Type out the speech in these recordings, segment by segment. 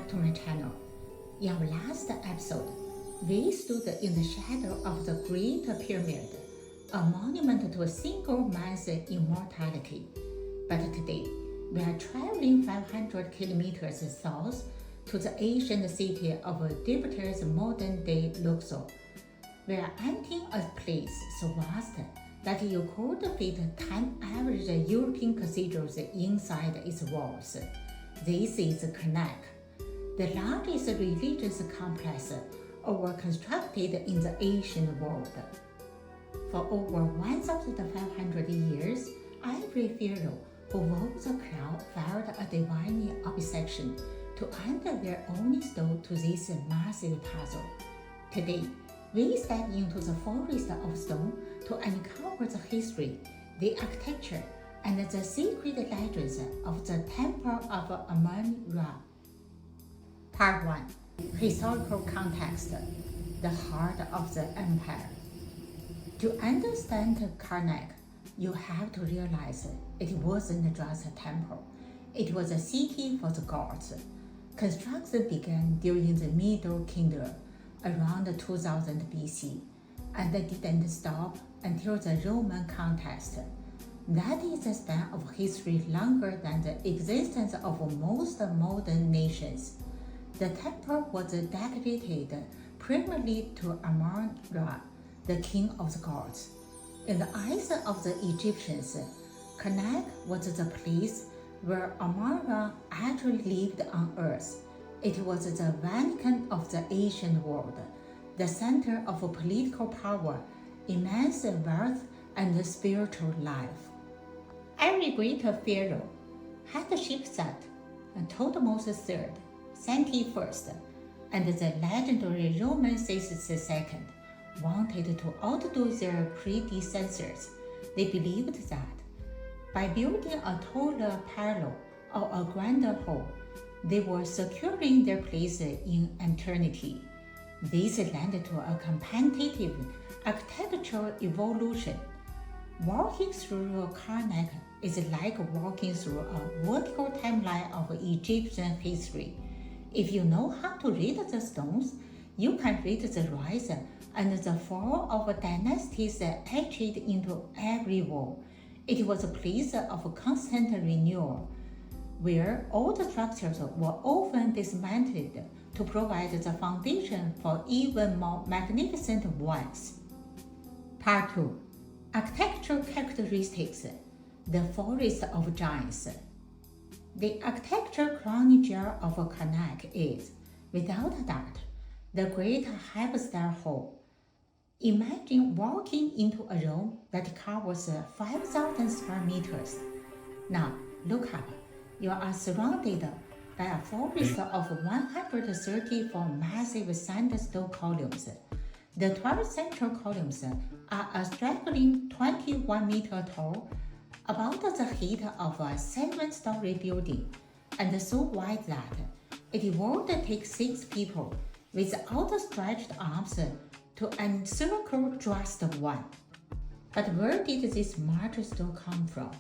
back to my channel. In our last episode, we stood in the shadow of the Great Pyramid, a monument to a single man's immortality. But today, we are traveling 500 kilometers south to the ancient city of Thebes' modern-day Luxor. We are entering a place so vast that you could fit 10 average European cathedrals inside its walls. This is Karnak, the largest religious complex ever constructed in the ancient world. For over 1,500 years, every pharaoh who wore the crown felt a divine obsession to add their own stone to this massive puzzle. Today, we step into the forest of stone to uncover the history, the architecture, and the secret legends of the Temple of Amun-Ra. Part 1. Historical context. The heart of the empire. To understand Karnak, you have to realize it wasn't just a temple. It was a city for the gods. Construction began during the Middle Kingdom, around 2000 BC, and didn't stop until the Roman conquest. That is a span of history longer than the existence of most modern nations. The temple was dedicated primarily to Amun-Ra, the king of the gods. In the eyes of the Egyptians, Karnak was the place where Amun-Ra actually lived on earth. It was the Vatican of the ancient world, the center of political power, immense wealth, and spiritual life. Every great pharaoh had a ship set, Thutmose III, Seti I, and the legendary Roman Caesar II wanted to outdo their predecessors. They believed that by building a taller parallel or a grander hall, they were securing their place in eternity. This led to a competitive architectural evolution. Walking through Karnak is like walking through a vertical timeline of Egyptian history. If you know how to read the stones, you can read the rise and the fall of dynasties etched into every wall. It was a place of constant renewal, where old structures were often dismantled to provide the foundation for even more magnificent ones. Part 2. Architectural characteristics. The Forest of Giants. The architectural crown jewel of Karnak is, without a doubt, the Great Hypostyle Hall. Imagine walking into a room that covers 5,000 square meters. Now, look up. You are surrounded by a forest of 134 massive sandstone columns. The 12 central columns are a straggling 21 meter tall, about the height of a 7-story building, and so wide that it would take 6 people with outstretched arms to encircle just one. But where did this march stone come from?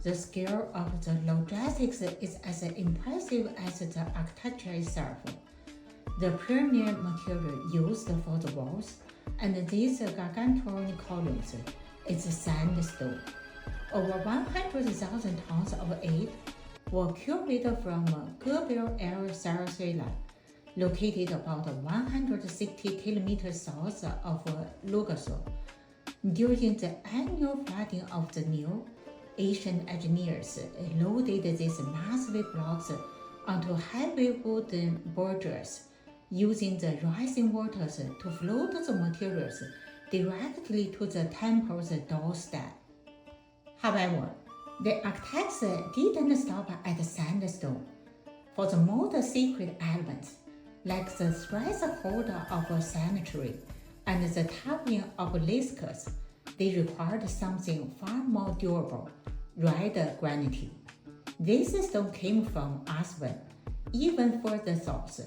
The scale of the logistics is as impressive as the architecture itself. The premier material used for the walls and these gargantuan columns is sandstone. Over 100,000 tons of it were quarried from Gebel el Sarasila, located about 160 kilometers south of Luxor. During the annual flooding of the Nile, Asian engineers loaded these massive blocks onto heavy wooden barges, using the rising waters to float the materials directly to the temple's doorstep. However, the architects didn't stop at sandstone. For the most sacred elements, like the threshold of a sanctuary and the towering obelisks, they required something far more durable, red granite. This stone came from Aswan, even further south.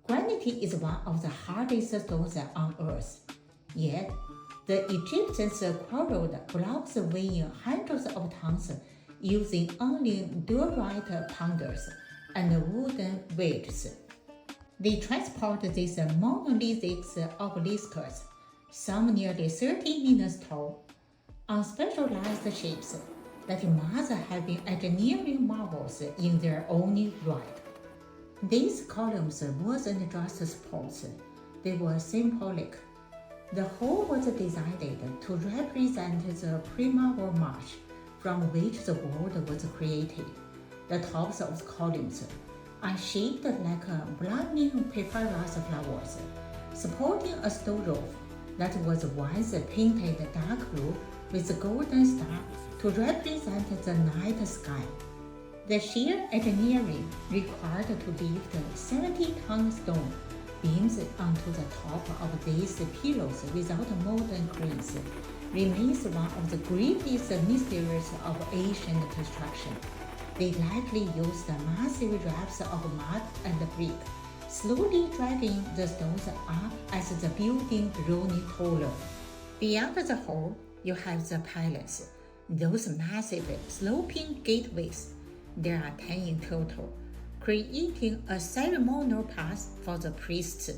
Granite is one of the hardest stones on earth, yet the Egyptians quarried blocks weighing hundreds of tons using only diorite pounders and wooden wedges. They transport these monolithic obelisks, some nearly 30 meters tall, on specialized ships that must have been engineering marvels in their own right. These columns wasn't just supports, they were symbolic. The whole was designed to represent the primeval march from which the world was created. The tops of the columns are shaped like blooming papyrus flowers, supporting a stone roof that was once painted dark blue with a golden star to represent the night sky. The sheer engineering required to lift 70-ton stone beams onto the top of these pillars without modern cranes remains one of the greatest mysteries of ancient construction. They likely used massive rafts of mud and brick, slowly dragging the stones up as the building grew taller. Beyond the hall, you have the palace, those massive sloping gateways. There are 10 in total, creating a ceremonial path for the priests.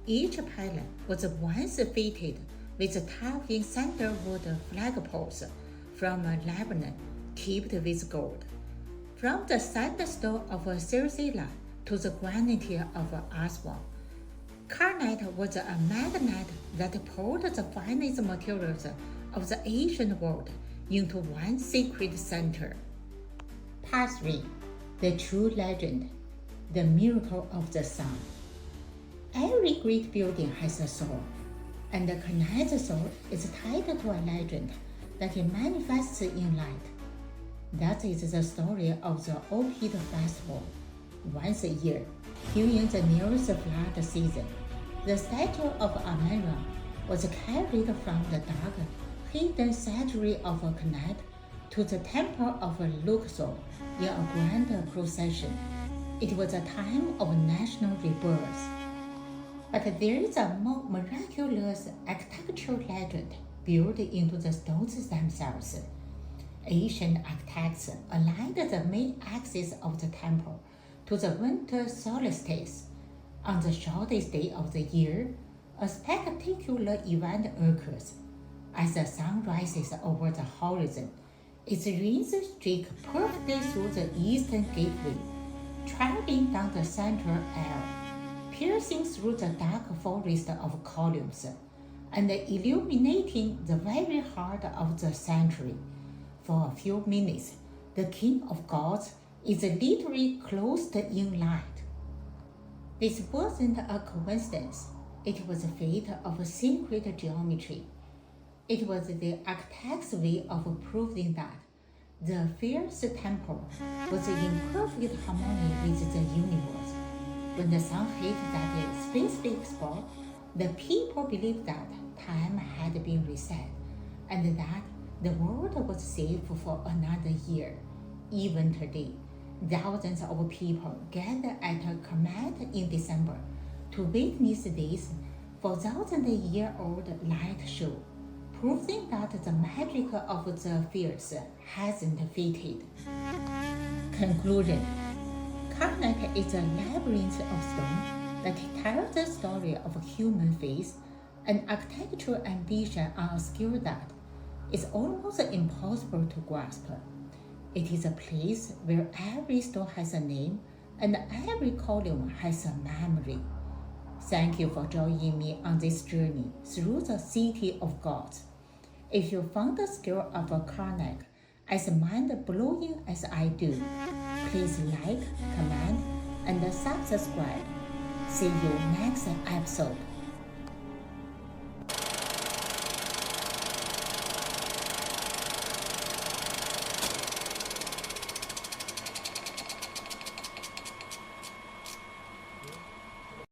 Each pylon was once fitted with towering sandalwood flagpoles from Lebanon tipped with gold. From the sandstone of Sircilla to the granite of Aswan, Karnak was a magnet that poured the finest materials of the ancient world into one sacred center. Part 3. The True Legend. The Miracle of the Sun. Every great building has a soul, and the Karnak's soul is tied to a legend that it manifests in light. That is the story of the Opid Festival. Once a year, during the nearest flood season, the statue of Amara was carried from the dark, hidden sanctuary of Karnak to the temple of Luxor in a grand procession. It was a time of national rebirth. But there is a more miraculous architectural legend built into the stones themselves. Ancient architects aligned the main axis of the temple to the winter solstice. On the shortest day of the year, a spectacular event occurs. As the sun rises over the horizon, its rays streak perfectly through the eastern gateway, traveling down the central aisle, piercing through the dark forest of columns, and illuminating the very heart of the sanctuary. For a few minutes, the King of Gods is literally clothed in light. This wasn't a coincidence. It was a fate of sacred geometry. It was the architect's way of proving that the fierce temple was in perfect harmony with the universe. When the sun hit that specific spot, the people believed that time had been reset and that the world was safe for another year. Even today, thousands of people gather at Karnak in December to witness this 4,000-year-old light show, proving that the magic of the fierce hasn't faded. Conclusion. Karnak is a labyrinth of stone that tells the story of human faith and architectural ambition on a scale that is almost impossible to grasp. It is a place where every stone has a name and every column has a memory. Thank you for joining me on this journey through the city of gods. If you found the scale of Karnak as mind-blowing as I do, please like, comment, and subscribe. See you next episode.